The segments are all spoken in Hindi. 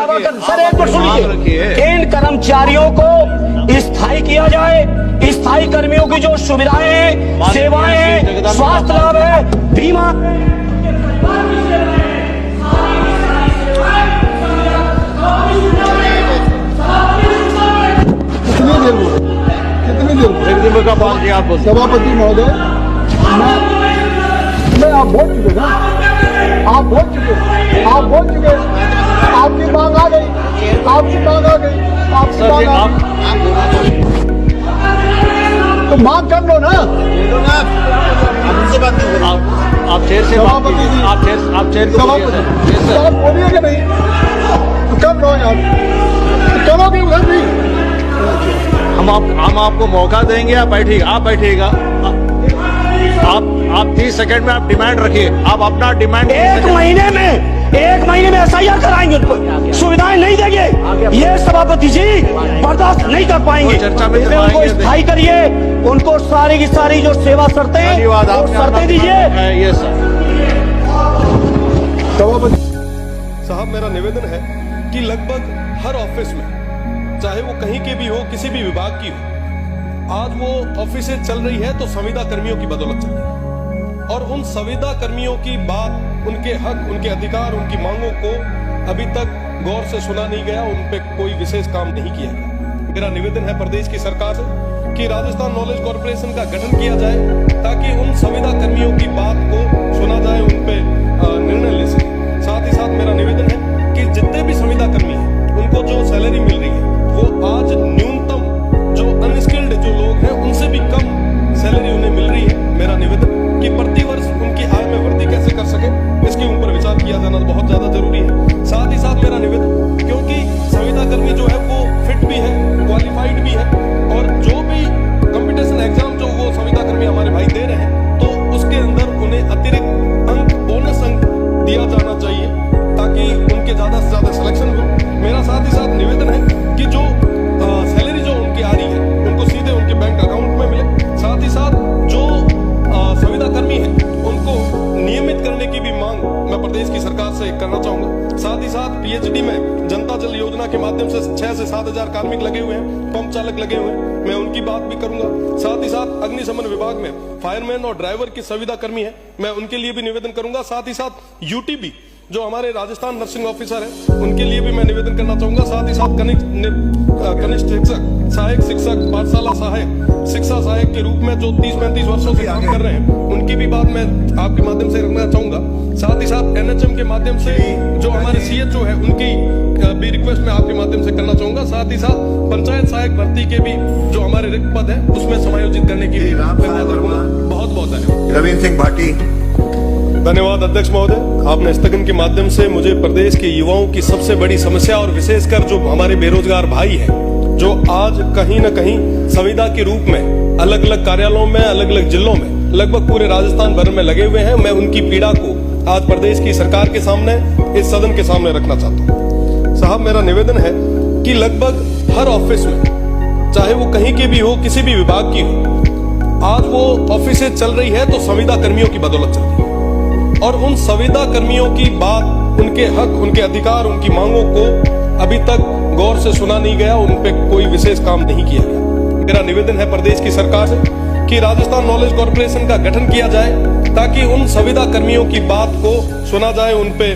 दावा कर सर, एक मिनट सुनिए। इन कर्मचारियों को स्थायी किया जाए, स्थायी कर्मियों की जो सुविधाएं हैं, सेवाएं हैं, स्वास्थ्य लाभ है, बीमा, कितनी देर का बात किया आप सभापति महोदय, मैं आप बोल चुके ना, आप बोल चुके, आपकी मांग आ गई, आपकी मांग आ गई, तो मांग कर लो ना। आप चेयर से सभापति जी, आप चेयर को सभापति आप बोलिए कि नहीं, तो कर लो यार, करोगे उधर भी। हम आपको मौका देंगे, आप बैठिएगा। आप 30 सेकंड में आप डिमांड रखिए, आप अपना डिमांड एक महीने में SIR कराएंगे, उनको सुविधाएं नहीं देंगे, ये सभापति जी बर्दाश्त नहीं कर पाएंगे। चर्चा में उनको स्थायी करिए, उनको सारी की सारी जो सेवा शर्तें हैं वो शर्तें दीजिए। ये सभापति साहब, मेरा निवेदन है कि लगभग हर ऑफिस में, चाहे वो कहीं के भी हो, किसी भी विभाग की हो, आज वो ऑफिसें चल रही है तो संविदा कर्मियों की बदौलत चल रही है। और उन संविदा कर्मियों की बात, उनके हक, उनके अधिकार, उनकी मांगों को अभी तक गौर से सुना नहीं गया, उन पे कोई विशेष काम नहीं किया गया। मेरा निवेदन है प्रदेश की सरकार से कि राजस्थान नॉलेज कॉर्पोरेशन का गठन किया जाए, ताकि उन संविदा कर्मियों की बात को सुना जाए, उन पे निर्णय ले सके। साथ ही साथ मेरा निवेदन है कि जितने भी संविदा कर्मी हैं, उनको जो सैलरी मिल रही है वो आज न्यूनतम, जो अनस्किल्ड जो लोग हैं उनसे भी कम सैलरी उन्हें मिल रही है। मेरा निवेदन कि प्रति वर्ष उनकी आय में वृद्धि कैसे कर सके, इसके ऊपर विचार किया जाना बहुत ज्यादा जरूरी है। साथ ही साथ मेरा निवेदन, क्योंकि संविदा कर्मी जो है वो फिट भी है, क्वालिफाइड भी है, और जो भी कंपटीशन एग्जाम जो वो संविदा कर्मी हमारे भाई दे रहे हैं, तो उसके अंदर उन्हें अतिरिक्त अंक, बोनस अंक दिया जाना चाहिए, ताकि उनके ज्यादा से ज्यादा सिलेक्शन हो। मेरा साथ ही साथ निवेदन है कि जो सैलरी जो उनकी आ रही है उनको सीधे उनके बैंक अकाउंट में मिले। साथ ही साथ जो संविदा कर्मी है उनको नियमित करने की भी मांग मैं प्रदेश की सरकार से करना चाहूंगा। साथ ही साथ PhD में जनता जल योजना के माध्यम से 6 से 7 हजार कार्मिक लगे हुए हैं, पंप चालक लगे हुए हैं, मैं उनकी बात भी करूंगा। साथ ही साथ अग्निशमन विभाग में फायरमैन और ड्राइवर की संविदा कर्मी है, मैं उनके लिए भी निवेदन करूंगा। साथ ही साथ UTB जो हमारे राजस्थान नर्सिंग ऑफिसर है, उनके लिए भी मैं निवेदन करना चाहूंगा। साथ ही साथ कनिष्ठ शिक्षक, सहायक शिक्षक, पाठशाला सहायक, शिक्षा सहायक के रूप में जो 30-35 वर्षों से काम कर रहे हैं, उनकी भी बात मैं आपके माध्यम से रखना चाहूंगा। साथ ही साथ NHM के माध्यम से जो हमारे CHO है, उनकी भी रिक्वेस्ट मैं आपके माध्यम से करना चाहूंगा। साथ ही साथ पंचायत सहायक भर्ती के भी जो हमारे रिक्त पद है उसमें समायोजित करने की भी बहुत बहुत धन्यवाद। रविंद्र सिंह भाटी। धन्यवाद अध्यक्ष महोदय, आपने स्थगन के माध्यम से मुझे प्रदेश के युवाओं की सबसे बड़ी समस्या, और विशेषकर जो हमारे बेरोजगार भाई हैं, जो आज कहीं न कहीं संविदा के रूप में अलग अलग कार्यालयों में, अलग अलग जिलों में, लगभग पूरे राजस्थान भर में लगे हुए हैं, मैं उनकी पीड़ा को आज प्रदेश की सरकार के सामने, इस सदन के सामने रखना चाहता हूँ। साहब, मेरा निवेदन है कि लगभग हर ऑफिस में, चाहे वो कहीं के भी हो, किसी भी विभाग की हो, आज वो ऑफिसें चल रही है तो संविदा कर्मियों की बदौलत चल रही है। और उन संविदा कर्मियों की बात, उनके हक, उनके अधिकार, उनकी मांगों को अभी तक गौर से सुना नहीं गया, उन पे कोई विशेष काम नहीं किया गया। मेरा निवेदन है प्रदेश की सरकार से कि राजस्थान नॉलेज कॉर्पोरेशन का गठन किया जाए, ताकि उन संविदा कर्मियों की बात को सुना जाए, उन पे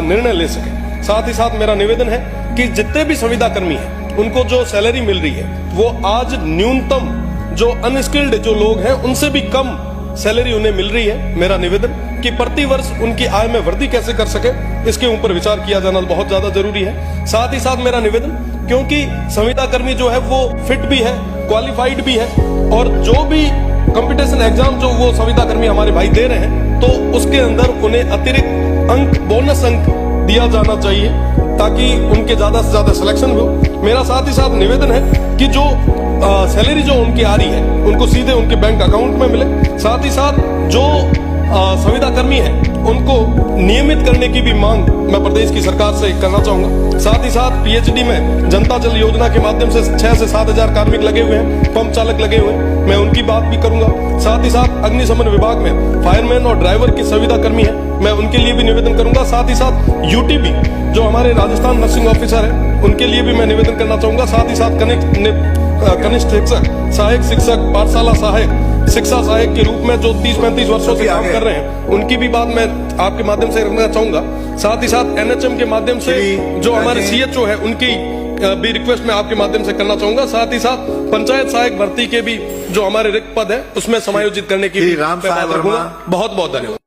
निर्णय ले सके। साथ ही साथ मेरा निवेदन है कि जितने भी संविदा कर्मी हैं, उनको जो सैलरी मिल रही है वो आज न्यूनतम, जो अनस्किल्ड जो लोग हैं उनसे भी कम सैलरी उन्हें मिल रही है। मेरा निवेदन कि प्रति वर्ष उनकी आय में वृद्धि कैसे कर सके, इसके ऊपर विचार किया जाना बहुत ज्यादा जरूरी है। साथ ही साथ मेरा निवेदन, क्योंकि संविदा कर्मी जो है वो फिट भी है, क्वालिफाइड भी है, और जो भी कंपटीशन एग्जाम जो वो संविदा कर्मी हमारे भाई दे रहे हैं, तो उसके अंदर उन्हें अतिरिक्त अंक, बोनस अंक दिया जाना चाहिए, ताकि उनके ज्यादा से ज्यादा सिलेक्शन हो। मेरा साथ ही साथ निवेदन है कि जो सैलरी जो उनकी आ रही है उनको सीधे उनके बैंक अकाउंट में मिले। साथ ही साथ जो संविदा कर्मी है उनको नियमित करने की भी मांग मैं प्रदेश की सरकार से करना चाहूंगा। साथ ही साथ पीएचडी में जनता जल योजना के माध्यम से 6 से 7 हजार कार्मिक लगे हुए हैं, पंप चालक लगे हुए हैं, मैं उनकी बात भी करूंगा। साथ ही साथ अग्निशमन विभाग में फायरमैन और ड्राइवर की संविदा कर्मी है, मैं उनके लिए भी निवेदन करूंगा। साथ ही साथ यूटीबी जो हमारे राजस्थान नर्सिंग ऑफिसर है, उनके लिए भी मैं निवेदन करना चाहूंगा। साथ ही साथ कनिष्ठ शिक्षक, सहायक शिक्षक, पाठशाला सहायक, शिक्षा सहायक के रूप में जो 30-35 वर्षों से काम कर रहे हैं, उनकी भी बात मैं आपके माध्यम से रखना चाहूंगा। साथ ही साथ एनएचएम के माध्यम से जो हमारे सीएचओ है, उनकी भी रिक्वेस्ट मैं आपके माध्यम से करना चाहूंगा। साथ ही साथ पंचायत सहायक भर्ती के भी जो हमारे रिक्त पद है, उसमें समायोजित करने की भी मैं बात रखूंगा। बहुत बहुत धन्यवाद।